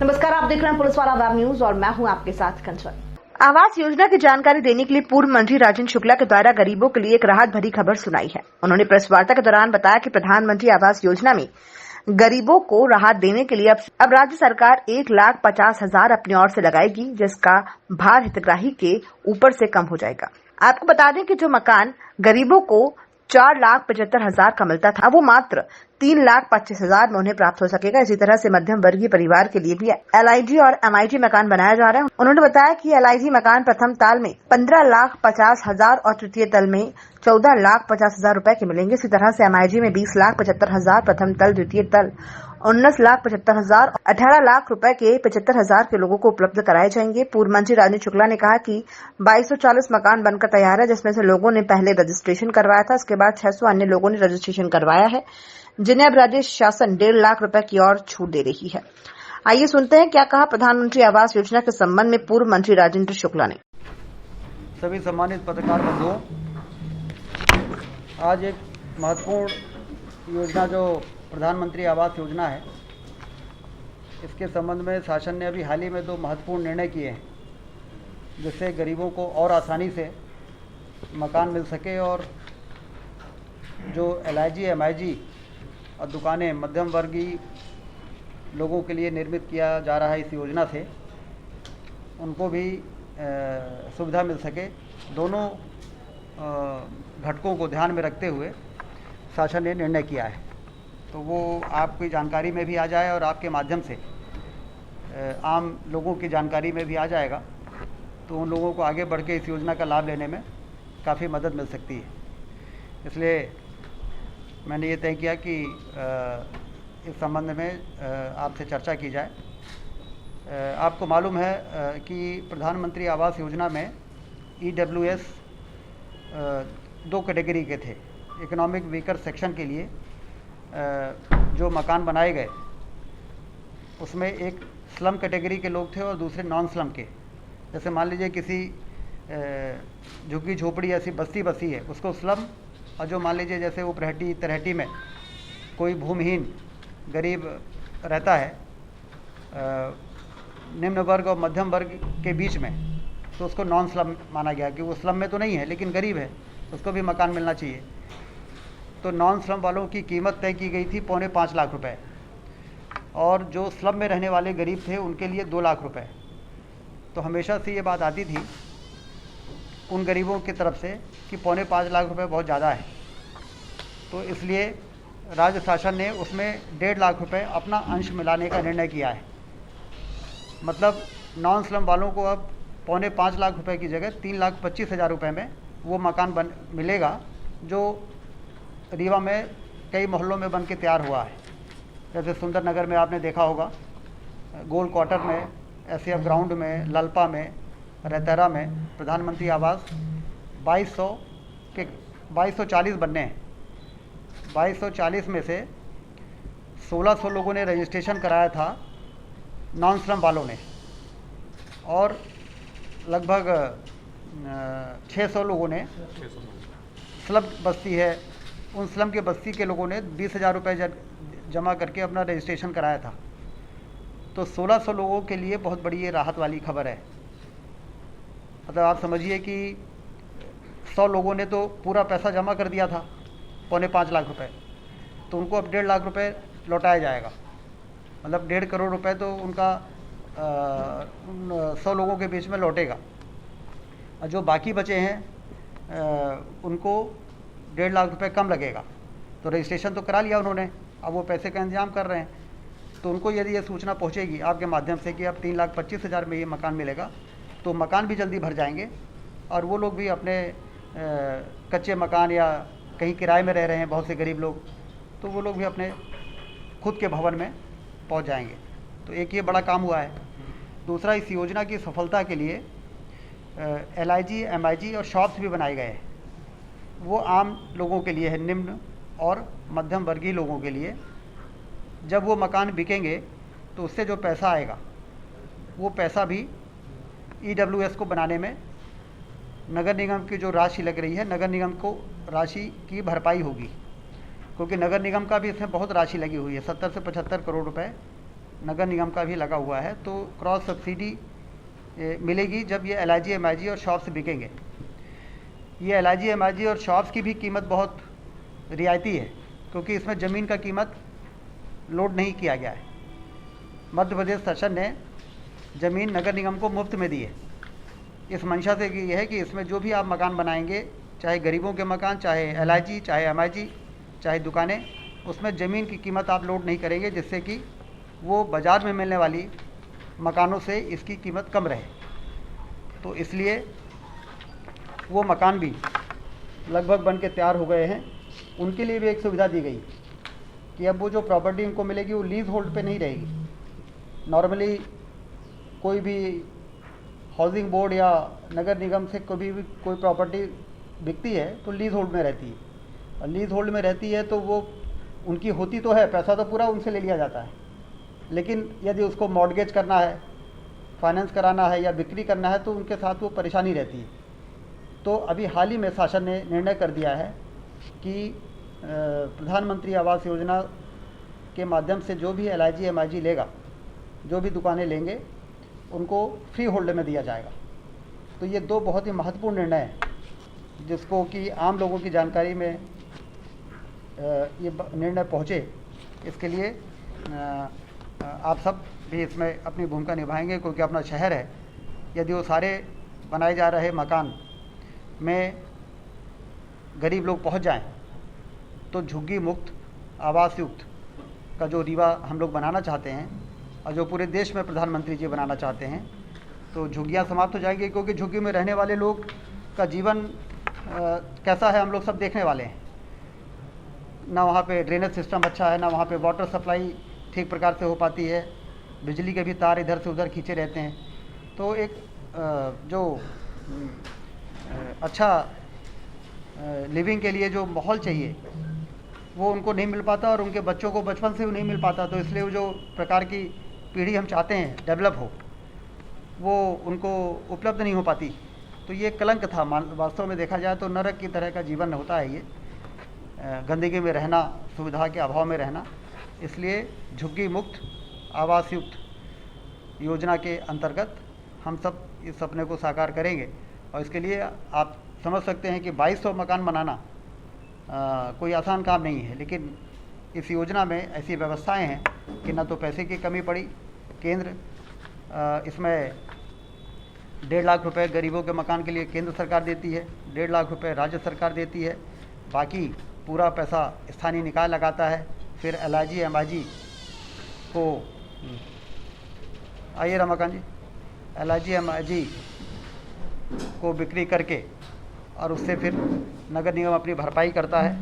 नमस्कार, आप देख रहे हैं पुलिस वाला वेब न्यूज और मैं हूं आपके साथ कंचन। आवास योजना की जानकारी देने के लिए पूर्व मंत्री राजेंद्र शुक्ला के द्वारा गरीबों के लिए एक राहत भरी खबर सुनाई है। उन्होंने प्रेस वार्ता के दौरान बताया कि प्रधानमंत्री आवास योजना में गरीबों को राहत देने के लिए अब राज्य सरकार 1,50,000 अपनी ओर से लगाएगी, जिसका भार हितग्राही के ऊपर से कम हो जाएगा। आपको बता दें कि जो मकान गरीबों को 4,75,000 का मिलता था, वो मात्र 3,25,000 में उन्हें प्राप्त हो सकेगा। इसी तरह से मध्यम वर्गीय परिवार के लिए भी LIG और MIG मकान बनाया जा रहा है। उन्होंने बताया कि LIG मकान प्रथम ताल में 15,50,000 और तृतीय तल में 14,50,000 रुपए के मिलेंगे। इसी तरह से MIG में 20,75,000 प्रथम तल, द्वितीय तल 19,75,000, 18 लाख रुपए के 75,000 के लोगों को उपलब्ध कराए जाएंगे। पूर्व मंत्री राजेंद्र शुक्ला ने कहा कि 2240 मकान बनकर तैयार है, जिसमें से लोगों ने पहले रजिस्ट्रेशन करवाया था। इसके बाद 600 अन्य लोगों ने रजिस्ट्रेशन करवाया है, जिन्हें अब राज्य शासन 1.5 लाख रुपए की और छूट दे रही है। आइए सुनते हैं क्या कहा प्रधानमंत्री आवास योजना के संबंध में पूर्व मंत्री राजेंद्र शुक्ला ने। सभी सम्मानित पत्रकार बंधुओं, आज एक महत्वपूर्ण योजना जो प्रधानमंत्री आवास योजना है, इसके संबंध में शासन ने अभी हाल ही में 2 महत्वपूर्ण निर्णय किए हैं, जिससे गरीबों को और आसानी से मकान मिल सके और जो LIG, MIG और दुकानें मध्यम वर्गीय लोगों के लिए निर्मित किया जा रहा है इस योजना से, उनको भी सुविधा मिल सके। दोनों घटकों को ध्यान में रखते हुए शासन ने निर्णय किया है, तो वो आपकी जानकारी में भी आ जाए और आपके माध्यम से आम लोगों की जानकारी में भी आ जाएगा, तो उन लोगों को आगे बढ़ के इस योजना का लाभ लेने में काफ़ी मदद मिल सकती है। इसलिए मैंने ये तय किया कि इस संबंध में आपसे चर्चा की जाए। आपको मालूम है कि प्रधानमंत्री आवास योजना में EWS 2 कैटेगरी के थे। इकोनॉमिक वीकर सेक्शन के लिए जो मकान बनाए गए, उसमें एक स्लम कैटेगरी के लोग थे और दूसरे नॉन स्लम के। जैसे मान लीजिए किसी झुग्गी झोपड़ी ऐसी बस्ती है, उसको स्लम, और जो मान लीजिए जैसे वो तरहेटी में कोई भूमिहीन गरीब रहता है निम्न वर्ग और मध्यम वर्ग के बीच में, तो उसको नॉन स्लम माना गया कि वो स्लम में तो नहीं है लेकिन गरीब है, उसको भी मकान मिलना चाहिए। तो नॉन स्लम वालों की कीमत तय की गई थी 4.25 लाख रुपए, और जो स्लम में रहने वाले गरीब थे उनके लिए 2 लाख रुपए। तो हमेशा से ये बात आती थी उन गरीबों की तरफ से कि 4.25 लाख रुपए बहुत ज़्यादा है, तो इसलिए राज्य शासन ने उसमें 1.5 लाख रुपए अपना अंश मिलाने का निर्णय किया है। मतलब नॉन स्लम वालों को अब 4.25 लाख रुपए की जगह 3,25,000 रुपये में वो मकान मिलेगा, जो रीवा में कई मोहल्लों में बन के तैयार हुआ है। जैसे सुंदर नगर में आपने देखा होगा, गोल क्वार्टर में, SAF ग्राउंड में, ललपा में, रेतेरा में प्रधानमंत्री आवास 2240 बनने हैं। 2240 में से 1600 लोगों ने रजिस्ट्रेशन कराया था नॉन स्लम वालों ने, और लगभग 600 लोगों ने स्लम बस्ती है, उन स्लम के बस्ती के लोगों ने 20,000 रुपये जमा करके अपना रजिस्ट्रेशन कराया था। तो 1600 लोगों के लिए बहुत बड़ी ये राहत वाली खबर है। मतलब आप समझिए कि 100 लोगों ने तो पूरा पैसा जमा कर दिया था 4.25 लाख रुपए, तो उनको अब 1.5 लाख रुपए लौटाया जाएगा। मतलब 1.5 करोड़ रुपए तो उनका 100 लोगों के बीच में लौटेगा, और जो बाकी बचे हैं उनको 1.5 लाख रुपए कम लगेगा। तो रजिस्ट्रेशन तो करा लिया उन्होंने, अब वो पैसे का इंतजाम कर रहे हैं। तो उनको यदि ये सूचना पहुंचेगी आपके माध्यम से कि अब 3,25,000 में ये मकान मिलेगा, तो मकान भी जल्दी भर जाएंगे, और वो लोग भी अपने कच्चे मकान या कहीं किराए में रह रहे हैं बहुत से गरीब लोग, तो वो लोग भी अपने खुद के भवन में पहुंच जाएंगे। तो एक ये बड़ा काम हुआ है। दूसरा, इस योजना की सफलता के लिए LIG, MIG और शॉप्स भी बनाए गए हैं। वो आम लोगों के लिए है, निम्न और मध्यम वर्गीय लोगों के लिए। जब वो मकान बिकेंगे तो उससे जो पैसा आएगा, वो पैसा भी EWS को बनाने में नगर निगम की जो राशि लग रही है, नगर निगम को राशि की भरपाई होगी, क्योंकि नगर निगम का भी इसमें बहुत राशि लगी हुई है। 70 से 75 करोड़ रुपए नगर निगम का भी लगा हुआ है, तो क्रॉस सब्सिडी मिलेगी जब ये LIG MIG और शॉप्स बिकेंगे। ये LIG MIG और शॉप्स की भी कीमत बहुत रियायती है, क्योंकि इसमें ज़मीन का कीमत लोड नहीं किया गया है। मध्य प्रदेश शासन ने ज़मीन नगर निगम को मुफ्त में दी है, इस मंशा से कि यह है कि इसमें जो भी आप मकान बनाएंगे, चाहे गरीबों के मकान, चाहे LIG, चाहे MIG, चाहे दुकानें, उसमें ज़मीन की कीमत आप लोड नहीं करेंगे, जिससे कि वो बाज़ार में मिलने वाली मकानों से इसकी कीमत कम रहे। तो इसलिए वो मकान भी लगभग बन के तैयार हो गए हैं। उनके लिए भी एक सुविधा दी गई कि अब वो जो प्रॉपर्टी उनको मिलेगी वो लीज होल्ड पे नहीं रहेगी। नॉर्मली कोई भी हाउसिंग बोर्ड या नगर निगम से कभी भी कोई प्रॉपर्टी बिकती है तो लीज होल्ड में रहती है, और लीज होल्ड में रहती है तो वो उनकी होती तो है, पैसा तो पूरा उनसे ले लिया जाता है, लेकिन यदि उसको मॉर्गेज करना है, फाइनेंस कराना है या बिक्री करना है तो उनके साथ वो परेशानी रहती है। तो अभी हाल ही में शासन ने निर्णय कर दिया है कि प्रधानमंत्री आवास योजना के माध्यम से जो भी LIG MIG लेगा, जो भी दुकानें लेंगे, उनको फ्री होल्ड में दिया जाएगा। तो ये दो बहुत ही महत्वपूर्ण निर्णय हैं, जिसको कि आम लोगों की जानकारी में ये निर्णय पहुँचे, इसके लिए आप सब भी इसमें अपनी भूमिका निभाएंगे, क्योंकि अपना शहर है। यदि वो सारे बनाए जा रहे मकान में गरीब लोग पहुंच जाएं, तो झुग्गी मुक्त आवास युक्त का जो रीवा हम लोग बनाना चाहते हैं और जो पूरे देश में प्रधानमंत्री जी बनाना चाहते हैं, तो झुग्गियाँ समाप्त हो जाएंगी, क्योंकि झुग्गी में रहने वाले लोग का जीवन कैसा है हम लोग सब देखने वाले हैं। ना वहाँ पे ड्रेनेज सिस्टम अच्छा है, ना वहाँ पे वाटर सप्लाई ठीक प्रकार से हो पाती है, बिजली के भी तार इधर से उधर खींचे रहते हैं। तो एक जो अच्छा लिविंग के लिए जो माहौल चाहिए वो उनको नहीं मिल पाता, और उनके बच्चों को बचपन से भी नहीं मिल पाता। तो इसलिए वो जो प्रकार की पीढ़ी हम चाहते हैं डेवलप हो, वो उनको उपलब्ध नहीं हो पाती। तो ये कलंक था, वास्तव में देखा जाए तो नरक की तरह का जीवन होता है ये, गंदगी में रहना, सुविधा के अभाव में रहना। इसलिए झुग्गी मुक्त आवास युक्त योजना के अंतर्गत हम सब इस सपने को साकार करेंगे, और इसके लिए आप समझ सकते हैं कि 2200 मकान बनाना कोई आसान काम नहीं है। लेकिन इस योजना में ऐसी व्यवस्थाएं हैं कि न तो पैसे की कमी पड़ी, केंद्र इसमें 1.5 लाख रुपए गरीबों के मकान के लिए केंद्र सरकार देती है, 1.5 लाख रुपए राज्य सरकार देती है, बाकी पूरा पैसा स्थानीय निकाय लगाता है। फिर LIG MIG को आइए रमाकांत जी, LIG MIG को बिक्री करके और उससे फिर नगर निगम अपनी भरपाई करता है।